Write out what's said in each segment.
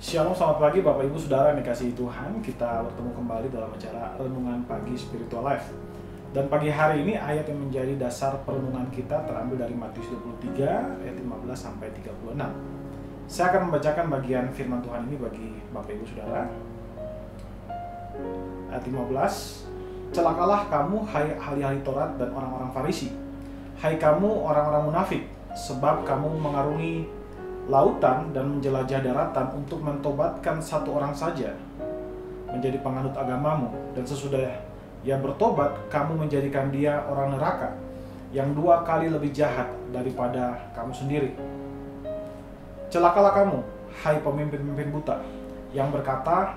Shalom, selamat pagi Bapak Ibu Saudara yang dikasihi Tuhan. Kita bertemu kembali dalam acara Renungan Pagi Spiritual Life. Dan pagi hari ini ayat yang menjadi dasar perenungan kita terambil dari Matius 23 ayat 15 sampai 36. Saya akan membacakan bagian firman Tuhan ini bagi Bapak Ibu Saudara. Ayat 15. Celakalah kamu hai ahli-ahli Taurat dan orang-orang Farisi. Hai kamu orang-orang munafik, sebab kamu mengarungi lautan dan menjelajah daratan untuk mentobatkan satu orang saja menjadi penganut agamamu, dan sesudah ia bertobat kamu menjadikan dia orang neraka yang 2 kali lebih jahat daripada kamu sendiri. Celakalah kamu, hai pemimpin-pemimpin buta, yang berkata,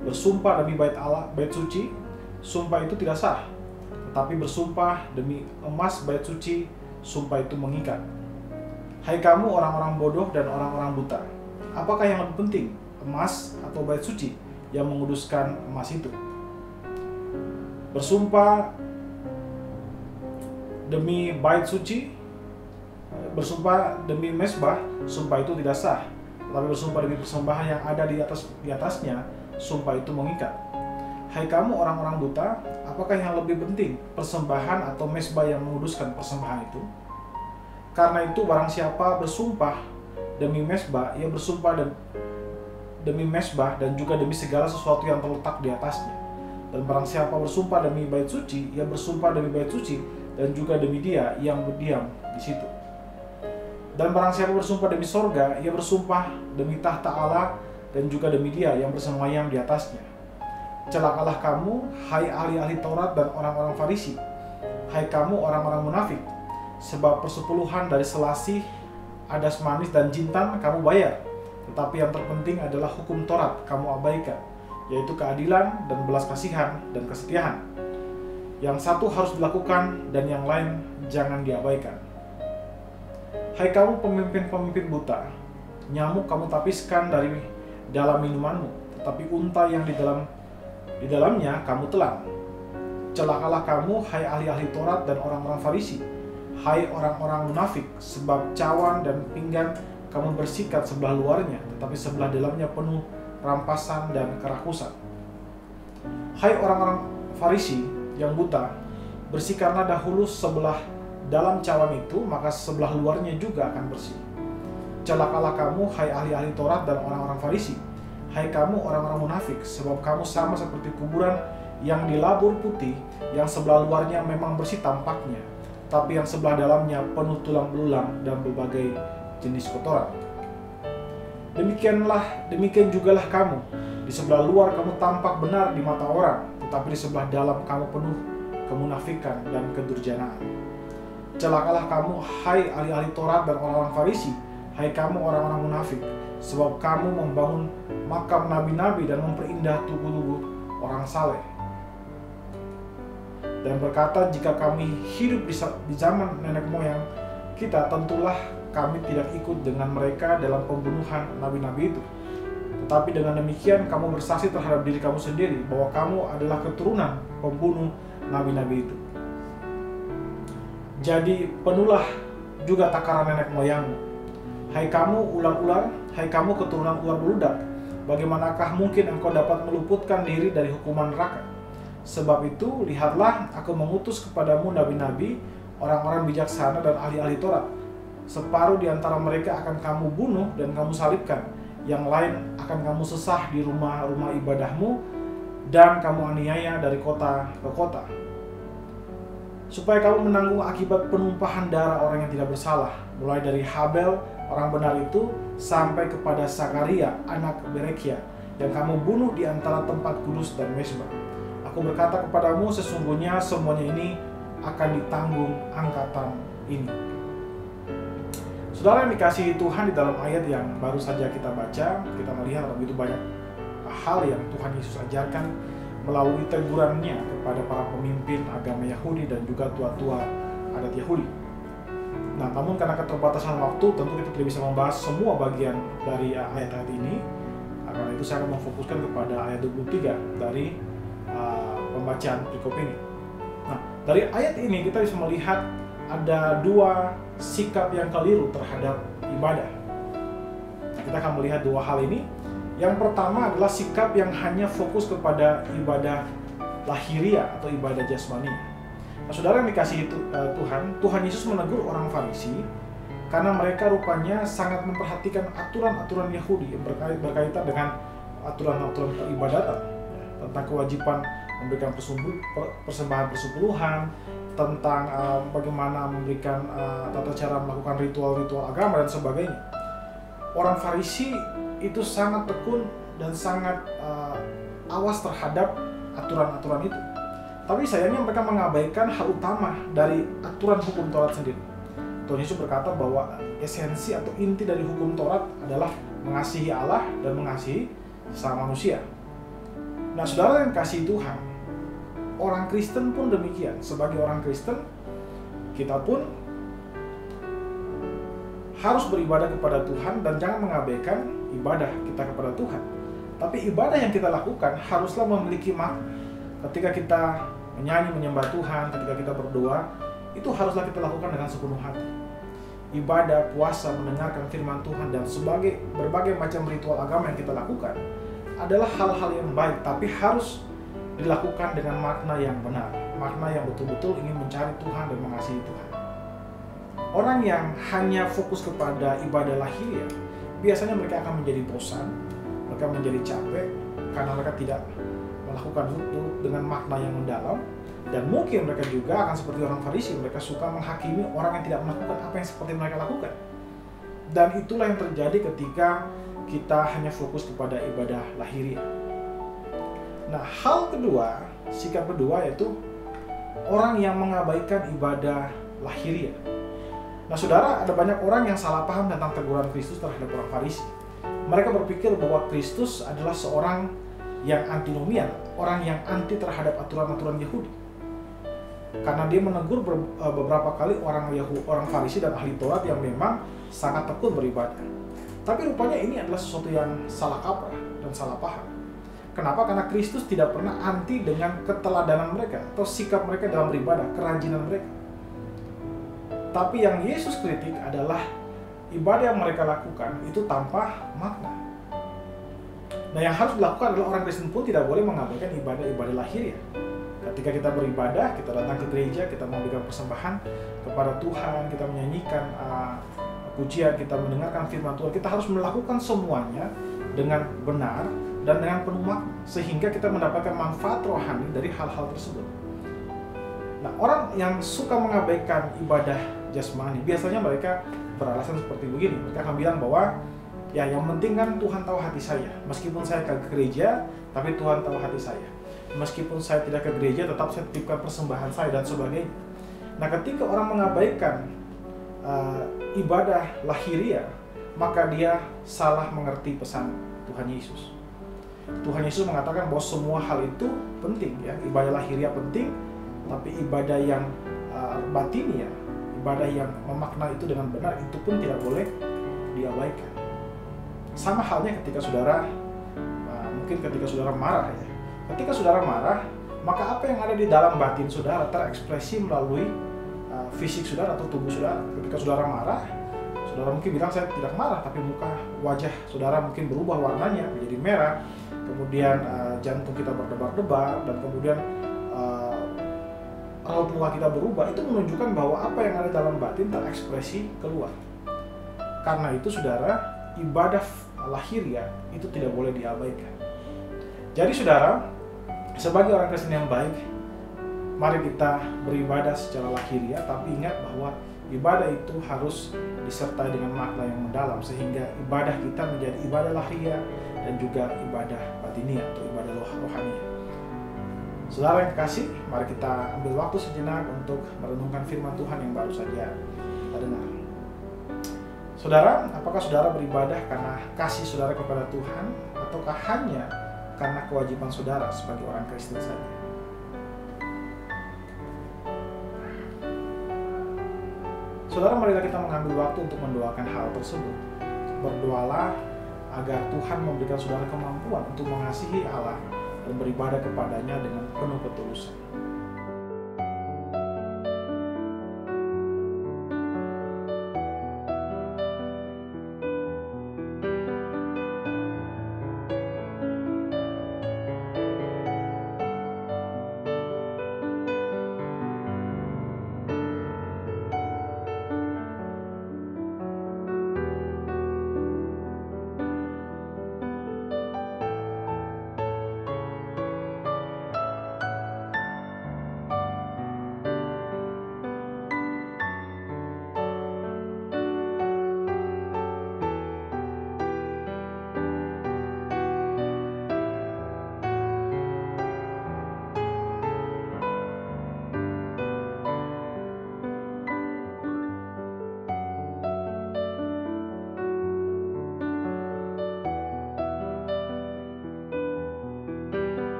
bersumpah demi bait Allah, bait suci, sumpah itu tidak sah, tetapi bersumpah demi emas bait suci, sumpah itu mengikat. Hai kamu orang-orang bodoh dan orang-orang buta, apakah yang lebih penting, emas atau bait suci yang menguduskan emas itu? Bersumpah demi bait suci, bersumpah demi mezbah, sumpah itu tidak sah, tetapi bersumpah demi persembahan yang ada di atasnya, sumpah itu mengikat. Hai kamu orang-orang buta, apakah yang lebih penting, persembahan atau mezbah yang menguduskan persembahan itu? Karena itu barang siapa bersumpah demi mezbah, ia bersumpah demi mezbah dan juga demi segala sesuatu yang terletak di atasnya. Dan barang siapa bersumpah demi bait suci, ia bersumpah demi bait suci dan juga demi dia yang berdiam di situ. Dan barang siapa bersumpah demi sorga, ia bersumpah demi tahta Allah dan juga demi dia yang bersemayam di atasnya. Celakalah kamu, hai ahli-ahli Taurat dan orang-orang Farisi, hai kamu orang-orang munafik, sebab persepuluhan dari selasih, adas manis dan jintan kamu bayar, tetapi yang terpenting adalah hukum Taurat kamu abaikan, yaitu keadilan dan belas kasihan dan kesetiaan. Yang satu harus dilakukan dan yang lain jangan diabaikan. Hai kamu pemimpin-pemimpin buta, nyamuk kamu tapiskan dari dalam minumanmu, tetapi unta yang di dalamnya kamu telan. Celakalah kamu, hai ahli-ahli Taurat dan orang-orang Farisi, hai orang-orang munafik, sebab cawan dan pinggan kamu bersikat sebelah luarnya, tetapi sebelah dalamnya penuh rampasan dan kerakusan. Hai orang-orang Farisi yang buta, bersihkanlah dahulu sebelah dalam cawan itu, maka sebelah luarnya juga akan bersih. Celakalah kamu, hai ahli-ahli Taurat dan orang-orang Farisi, hai kamu orang-orang munafik, sebab kamu sama seperti kuburan yang dilabur putih, yang sebelah luarnya memang bersih tampaknya, tapi yang sebelah dalamnya penuh tulang belulang dan berbagai jenis kotoran. Demikian jugalah kamu. Di sebelah luar kamu tampak benar di mata orang, tetapi di sebelah dalam kamu penuh kemunafikan dan kedurjanaan. Celakalah kamu, hai ahli-ahli Taurat dan orang-orang Farisi, hai kamu orang-orang munafik, sebab kamu membangun makam nabi-nabi dan memperindah tubuh-tubuh orang saleh, dan berkata, jika kami hidup di zaman nenek moyang kita, tentulah kami tidak ikut dengan mereka dalam pembunuhan nabi-nabi itu. Tetapi dengan demikian kamu bersaksi terhadap diri kamu sendiri bahwa kamu adalah keturunan pembunuh nabi-nabi itu. Jadi penuhlah juga takaran nenek moyangmu. Hai kamu ular-ular, hai kamu keturunan ular beludak, bagaimanakah mungkin engkau dapat meluputkan diri dari hukuman neraka? Sebab itu, lihatlah, aku mengutus kepadamu nabi-nabi, orang-orang bijaksana dan ahli-ahli Taurat. Separuh di antara mereka akan kamu bunuh dan kamu salibkan, yang lain akan kamu sesah di rumah-rumah ibadahmu, dan kamu aniaya dari kota ke kota. Supaya kamu menanggung akibat penumpahan darah orang yang tidak bersalah, mulai dari Habel, orang benar itu, sampai kepada Sakaria, anak Berekia, yang kamu bunuh di antara tempat kudus dan mezbah. Aku berkata kepadamu, sesungguhnya semuanya ini akan ditanggung angkatan ini. Saudara yang dikasihi Tuhan, di dalam ayat yang baru saja kita baca, kita melihat begitu banyak hal yang Tuhan Yesus ajarkan melalui tegurannya kepada para pemimpin agama Yahudi dan juga tua-tua adat Yahudi. Nah, namun karena keterbatasan waktu, tentu kita tidak bisa membahas semua bagian dari ayat-ayat ini. Karena itu saya akan memfokuskan kepada ayat 23 dari pembacaan berikut ini. Nah, dari ayat ini kita bisa melihat ada 2 sikap yang keliru terhadap ibadah. Nah, kita akan melihat 2 hal ini. Yang pertama adalah sikap yang hanya fokus kepada ibadah lahiriah atau ibadah jasmani. Nah, saudara yang dikasihi Tuhan Yesus menegur orang Farisi karena mereka rupanya sangat memperhatikan aturan-aturan Yahudi yang berkaitan dengan aturan-aturan peribadatan, tentang kewajiban memberikan persembahan persepuluhan, tentang bagaimana memberikan tata cara melakukan ritual-ritual agama dan sebagainya. Orang Farisi itu sangat tekun dan sangat awas terhadap aturan-aturan itu. Tapi sayangnya mereka mengabaikan hal utama dari aturan hukum Taurat sendiri. Tuhan Yesus berkata bahwa esensi atau inti dari hukum Taurat adalah mengasihi Allah dan mengasihi sesama manusia. Nah, saudara yang kasih Tuhan, orang Kristen pun demikian. Sebagai orang Kristen, kita pun harus beribadah kepada Tuhan dan jangan mengabaikan ibadah kita kepada Tuhan. Tapi ibadah yang kita lakukan haruslah memiliki makna. Ketika kita menyanyi, menyembah Tuhan, ketika kita berdoa, itu haruslah kita lakukan dengan sepenuh hati. Ibadah, puasa, mendengarkan firman Tuhan, dan berbagai macam ritual agama yang kita lakukan adalah hal-hal yang baik, tapi harus dilakukan dengan makna yang benar, makna yang betul-betul ingin mencari Tuhan dan mengasihi Tuhan. Orang yang hanya fokus kepada ibadah lahiriah, biasanya mereka akan menjadi bosan, mereka menjadi capek, karena mereka tidak melakukan itu dengan makna yang mendalam. Dan mungkin mereka juga akan seperti orang Farisi, mereka suka menghakimi orang yang tidak melakukan apa yang seperti mereka lakukan. Dan itulah yang terjadi ketika kita hanya fokus kepada ibadah lahiriah. Nah, hal kedua, sikap kedua yaitu orang yang mengabaikan ibadah lahiriah. Nah, saudara, ada banyak orang yang salah paham tentang teguran Kristus terhadap orang Farisi. Mereka berpikir bahwa Kristus adalah seorang yang antinomian, orang yang anti terhadap aturan-aturan Yahudi. Karena dia menegur beberapa kali orang Farisi dan ahli Taurat yang memang sangat tekun beribadah. Tapi rupanya ini adalah sesuatu yang salah kaprah dan salah paham. Kenapa? Karena Kristus tidak pernah anti dengan keteladanan mereka atau sikap mereka dalam beribadah, kerajinan mereka. Tapi yang Yesus kritik adalah ibadah yang mereka lakukan itu tanpa makna. Nah, yang harus dilakukan adalah orang Kristen pun tidak boleh mengabaikan ibadah-ibadah lahiriah. Ketika kita beribadah, kita datang ke gereja, kita memberikan persembahan kepada Tuhan, kita menyanyikan pujian, kita mendengarkan firman Tuhan, kita harus melakukan semuanya dengan benar dan dengan penuh makna, sehingga kita mendapatkan manfaat rohani dari hal-hal tersebut. Nah, orang yang suka mengabaikan ibadah jasmani, biasanya mereka beralasan seperti begini. Mereka akan bilang bahwa ya yang penting kan Tuhan tahu hati saya. Meskipun saya ke gereja, tapi Tuhan tahu hati saya. Meskipun saya tidak ke gereja, tetap saya titipkan persembahan saya dan sebagainya. Nah, ketika orang mengabaikan ibadah lahiriah, maka dia salah mengerti pesan Tuhan Yesus. Tuhan Yesus mengatakan bahwa semua hal itu penting, ya. Ibadah lahiriah penting, tapi ibadah yang batiniah, ibadah yang memakna itu dengan benar, itu pun tidak boleh diabaikan. Sama halnya ketika saudara, mungkin ketika saudara marah, ya. Ketika saudara marah, maka apa yang ada di dalam batin saudara terekspresi melalui fisik saudara atau tubuh saudara. Ketika saudara marah, saudara mungkin bilang saya tidak marah, tapi wajah saudara mungkin berubah warnanya menjadi merah, kemudian jantung kita berdebar-debar, dan kemudian raut muka kita berubah. Itu menunjukkan bahwa apa yang ada dalam batin terekspresi keluar. Karena itu saudara, ibadah lahiriah itu tidak boleh diabaikan. Jadi saudara, sebagai orang Kristen yang baik, mari kita beribadah secara lahiriah, tapi ingat bahwa ibadah itu harus disertai dengan makna yang mendalam, sehingga ibadah kita menjadi ibadah lahiriah dan juga ibadah batiniah atau ibadah rohani. Saudara yang kekasih, mari kita ambil waktu sejenak untuk merenungkan firman Tuhan yang baru saja kita dengar. Saudara, apakah saudara beribadah karena kasih saudara kepada Tuhan, ataukah hanya karena kewajiban saudara sebagai orang Kristen saja? Saudara, marilah kita mengambil waktu untuk mendoakan hal tersebut. Berdoalah agar Tuhan memberikan saudara kemampuan untuk mengasihi Allah dan beribadah kepadanya dengan penuh ketulusan.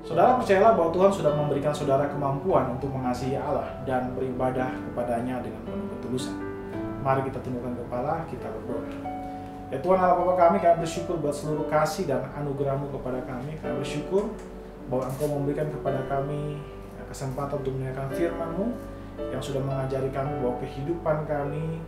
Saudara percayalah bahwa Tuhan sudah memberikan saudara kemampuan untuk mengasihi Allah dan beribadah kepadanya dengan penuh ketulusan. Mari kita tundukkan kepala, kita berdoa. Ya Tuhan Allah Bapa kami bersyukur buat seluruh kasih dan anugerah-Mu kepada kami. Kami bersyukur bahwa Engkau memberikan kepada kami kesempatan untuk mendengarkan firman-Mu yang sudah mengajari kami bahwa kehidupan kami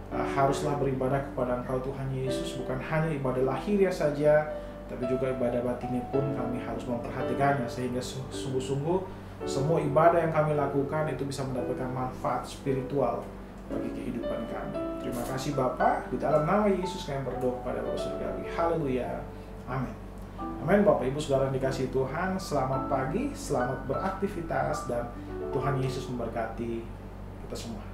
haruslah beribadah kepada Engkau Tuhan Yesus, bukan hanya ibadah lahiriah saja, tapi juga ibadah batinnya pun kami harus memperhatikannya, sehingga sungguh-sungguh semua ibadah yang kami lakukan itu bisa mendapatkan manfaat spiritual bagi kehidupan kami. Terima kasih Bapa, di dalam nama Yesus kami berdoa kepada Bapa Surgawi. Haleluya. Amin. Amin. Bapak Ibu Saudara yang dikasihi Tuhan, selamat pagi, selamat beraktivitas, dan Tuhan Yesus memberkati kita semua.